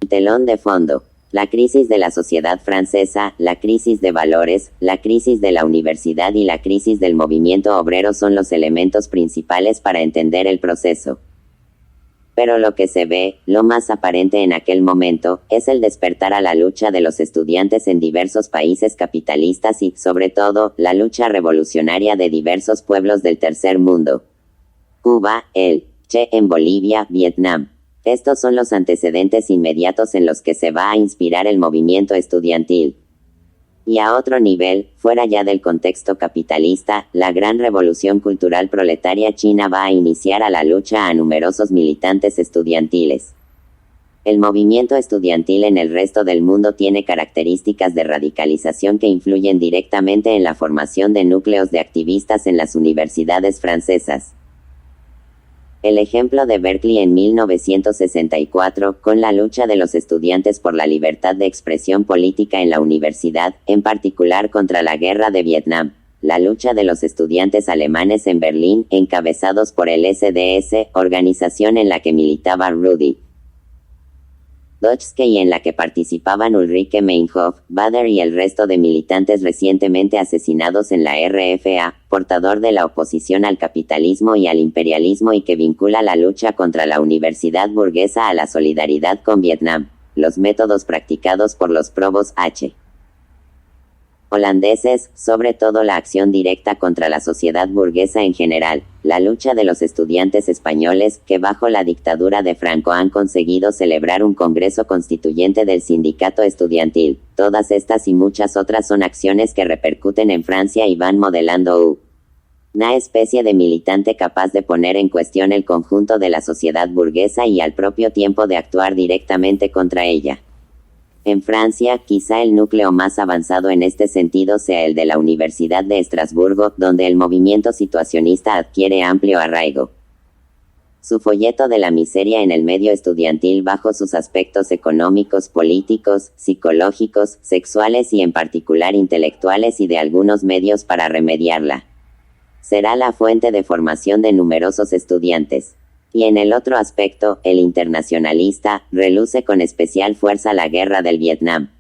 Telón de fondo. La crisis de la sociedad francesa, la crisis de valores, la crisis de la universidad y la crisis del movimiento obrero son los elementos principales para entender el proceso. Pero lo que se ve, lo más aparente en aquel momento, es el despertar a la lucha de los estudiantes en diversos países capitalistas y, sobre todo, la lucha revolucionaria de diversos pueblos del tercer mundo. Cuba, el Che en Bolivia, Vietnam. Estos son los antecedentes inmediatos en los que se va a inspirar el movimiento estudiantil. Y a otro nivel, fuera ya del contexto capitalista, la gran revolución cultural proletaria china va a iniciar a la lucha a numerosos militantes estudiantiles. El movimiento estudiantil en el resto del mundo tiene características de radicalización que influyen directamente en la formación de núcleos de activistas en las universidades francesas. El ejemplo de Berkeley en 1964, con la lucha de los estudiantes por la libertad de expresión política en la universidad, en particular contra la guerra de Vietnam. La lucha de los estudiantes alemanes en Berlín, encabezados por el SDS, organización en la que militaba Rudi Dutschke y en la que participaban Ulrike Meinhof, Bader y el resto de militantes recientemente asesinados en la RFA, portador de la oposición al capitalismo y al imperialismo y que vincula la lucha contra la universidad burguesa a la solidaridad con Vietnam. Los métodos practicados por los probos H. holandeses, sobre todo la acción directa contra la sociedad burguesa en general, la lucha de los estudiantes españoles, que bajo la dictadura de Franco han conseguido celebrar un congreso constituyente del sindicato estudiantil. Todas estas y muchas otras son acciones que repercuten en Francia y van modelando una especie de militante capaz de poner en cuestión el conjunto de la sociedad burguesa y al propio tiempo de actuar directamente contra ella. En Francia, quizá el núcleo más avanzado en este sentido sea el de la Universidad de Estrasburgo, donde el movimiento situacionista adquiere amplio arraigo. Su folleto de la miseria en el medio estudiantil bajo sus aspectos económicos, políticos, psicológicos, sexuales y en particular intelectuales y de algunos medios para remediarla, será la fuente de formación de numerosos estudiantes. Y en el otro aspecto, el internacionalista, reluce con especial fuerza la guerra del Vietnam.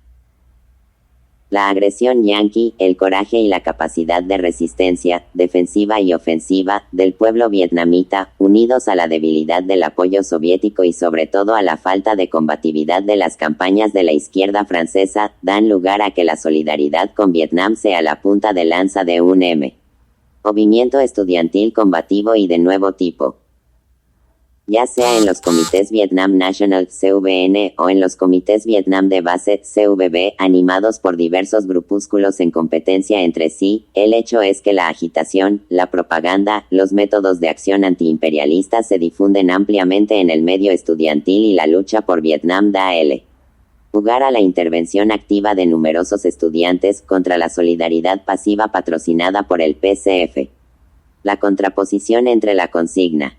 La agresión yanqui, el coraje y la capacidad de resistencia, defensiva y ofensiva, del pueblo vietnamita, unidos a la debilidad del apoyo soviético y sobre todo a la falta de combatividad de las campañas de la izquierda francesa, dan lugar a que la solidaridad con Vietnam sea la punta de lanza de un movimiento estudiantil combativo y de nuevo tipo. Ya sea en los comités Vietnam National (CVN) o en los comités Vietnam de base (CVB), animados por diversos grupúsculos en competencia entre sí, el hecho es que la agitación, la propaganda, los métodos de acción antiimperialistas se difunden ampliamente en el medio estudiantil y la lucha por Vietnam da lugar a la intervención activa de numerosos estudiantes contra la solidaridad pasiva patrocinada por el PCF. La contraposición entre la consigna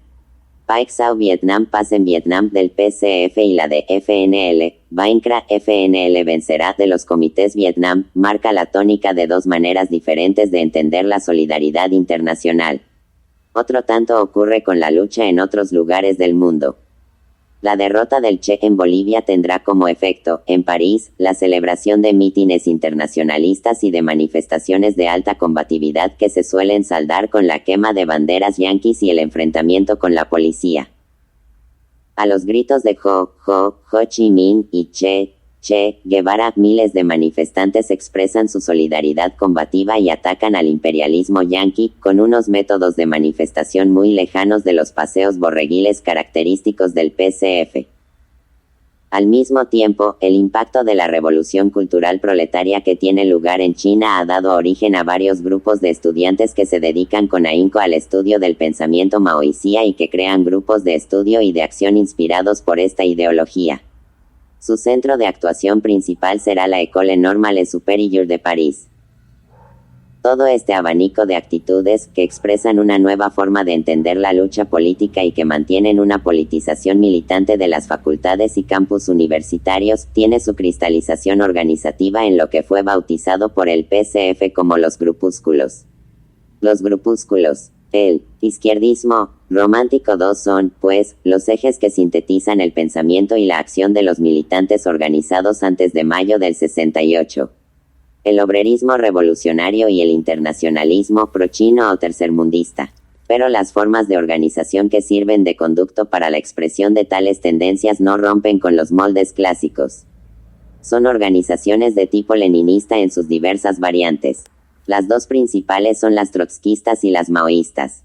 Paix au Vietnam, paz en Vietnam del PCF y la de FNL, Vaincra FNL vencerá de los comités Vietnam, marca la tónica de dos maneras diferentes de entender la solidaridad internacional. Otro tanto ocurre con la lucha en otros lugares del mundo. La derrota del Che en Bolivia tendrá como efecto, en París, la celebración de mítines internacionalistas y de manifestaciones de alta combatividad que se suelen saldar con la quema de banderas yanquis y el enfrentamiento con la policía. A los gritos de Ho Chi Minh y Che Guevara, miles de manifestantes expresan su solidaridad combativa y atacan al imperialismo yanqui, con unos métodos de manifestación muy lejanos de los paseos borreguiles característicos del PCF. Al mismo tiempo, el impacto de la revolución cultural proletaria que tiene lugar en China ha dado origen a varios grupos de estudiantes que se dedican con ahínco al estudio del pensamiento maoísta y que crean grupos de estudio y de acción inspirados por esta ideología. Su centro de actuación principal será la École Normale Supérieure de París. Todo este abanico de actitudes, que expresan una nueva forma de entender la lucha política y que mantienen una politización militante de las facultades y campus universitarios, tiene su cristalización organizativa en lo que fue bautizado por el PCF como los grupúsculos. Los grupúsculos. El izquierdismo romántico 2 son, pues, los ejes que sintetizan el pensamiento y la acción de los militantes organizados antes de mayo del 68. El obrerismo revolucionario y el internacionalismo pro-chino o tercermundista. Pero las formas de organización que sirven de conducto para la expresión de tales tendencias no rompen con los moldes clásicos. Son organizaciones de tipo leninista en sus diversas variantes. Las dos principales son las trotskistas y las maoístas.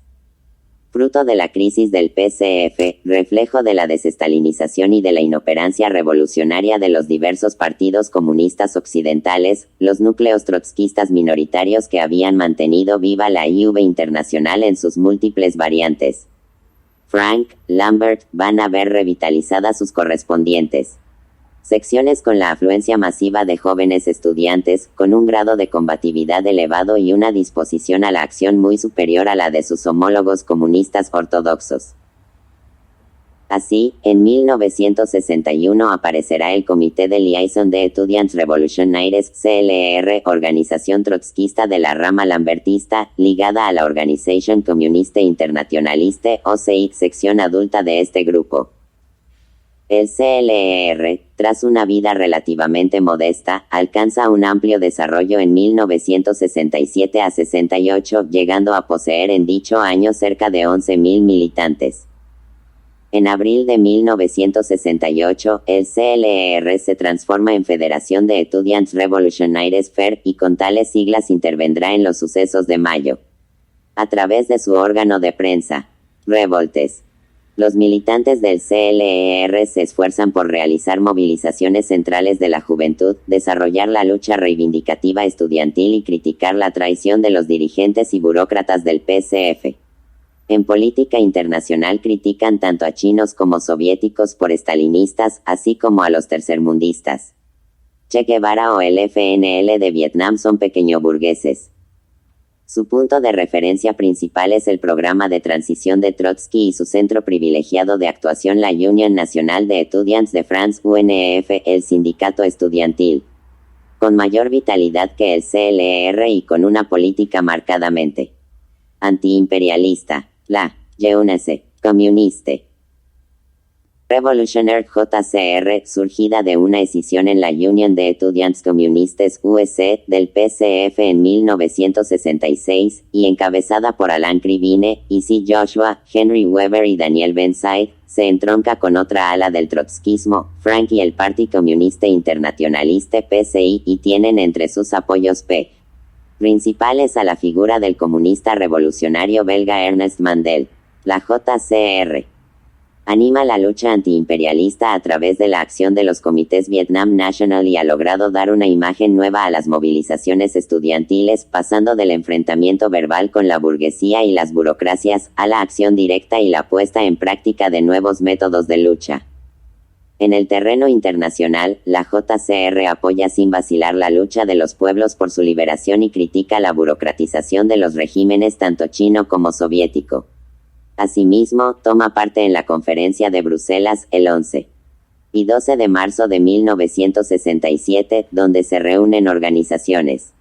Fruto de la crisis del PCF, reflejo de la desestalinización y de la inoperancia revolucionaria de los diversos partidos comunistas occidentales, los núcleos trotskistas minoritarios que habían mantenido viva la IV internacional en sus múltiples variantes. Frank, Lambert, van a ver revitalizadas sus correspondientes secciones con la afluencia masiva de jóvenes estudiantes, con un grado de combatividad elevado y una disposición a la acción muy superior a la de sus homólogos comunistas ortodoxos. Así, en 1961 aparecerá el Comité de Liaison des Étudiants Revolutionnaires CLR, organización trotskista de la rama lambertista, ligada a la Organisation Communiste Internationaliste OCI, sección adulta de este grupo. El CLR, tras una vida relativamente modesta, alcanza un amplio desarrollo en 1967 a 68, llegando a poseer en dicho año cerca de 11.000 militantes. En abril de 1968, el CLR se transforma en Federación de Etudiants Revolutionnaires FER, y con tales siglas intervendrá en los sucesos de mayo. A través de su órgano de prensa, Revoltes. Los militantes del CLR se esfuerzan por realizar movilizaciones centrales de la juventud, desarrollar la lucha reivindicativa estudiantil y criticar la traición de los dirigentes y burócratas del PCF. En política internacional critican tanto a chinos como soviéticos por estalinistas, así como a los tercermundistas. Che Guevara o el FNL de Vietnam son pequeñoburgueses. Su punto de referencia principal es el programa de transición de Trotsky y su centro privilegiado de actuación, la Union Nationale des Étudiants de France UNEF, el sindicato estudiantil. Con mayor vitalidad que el CLR y con una política marcadamente antiimperialista, la Jeunesse Communiste Revolutionnaire JCR, surgida de una escisión en la Union des Étudiants Communistes UEC del PCF en 1966, y encabezada por Alain Krivine, E.C. Joshua, Henry Weber y Daniel Benside, se entronca con otra ala del trotskismo, Frank y el Parti Communiste Internationaliste PCI, y tienen entre sus apoyos principales a la figura del comunista revolucionario belga Ernest Mandel. La JCR anima la lucha antiimperialista a través de la acción de los comités Vietnam National y ha logrado dar una imagen nueva a las movilizaciones estudiantiles, pasando del enfrentamiento verbal con la burguesía y las burocracias, a la acción directa y la puesta en práctica de nuevos métodos de lucha. En el terreno internacional, la JCR apoya sin vacilar la lucha de los pueblos por su liberación y critica la burocratización de los regímenes tanto chino como soviético. Asimismo, toma parte en la Conferencia de Bruselas, el 11 y 12 de marzo de 1967, donde se reúnen organizaciones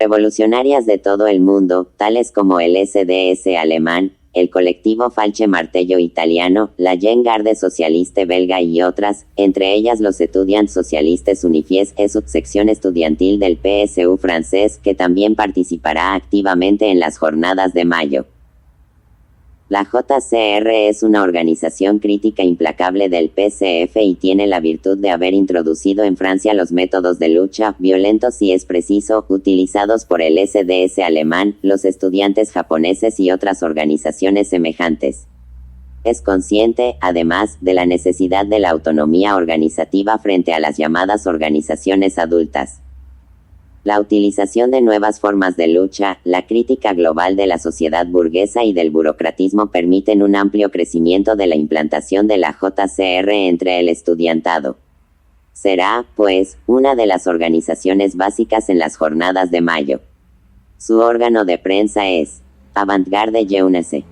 revolucionarias de todo el mundo, tales como el SDS alemán, el colectivo Falche Martello italiano, la Jeune Garde Socialiste belga y otras, entre ellas los Étudiants Socialistes Unifiés, subsección estudiantil del PSU francés, que también participará activamente en las jornadas de mayo. La JCR es una organización crítica implacable del PCF y tiene la virtud de haber introducido en Francia los métodos de lucha, violentos si es preciso, utilizados por el SDS alemán, los estudiantes japoneses y otras organizaciones semejantes. Es consciente, además, de la necesidad de la autonomía organizativa frente a las llamadas organizaciones adultas. La utilización de nuevas formas de lucha, la crítica global de la sociedad burguesa y del burocratismo permiten un amplio crecimiento de la implantación de la JCR entre el estudiantado. Será, pues, una de las organizaciones básicas en las jornadas de mayo. Su órgano de prensa es Avantgarde Jeunesse.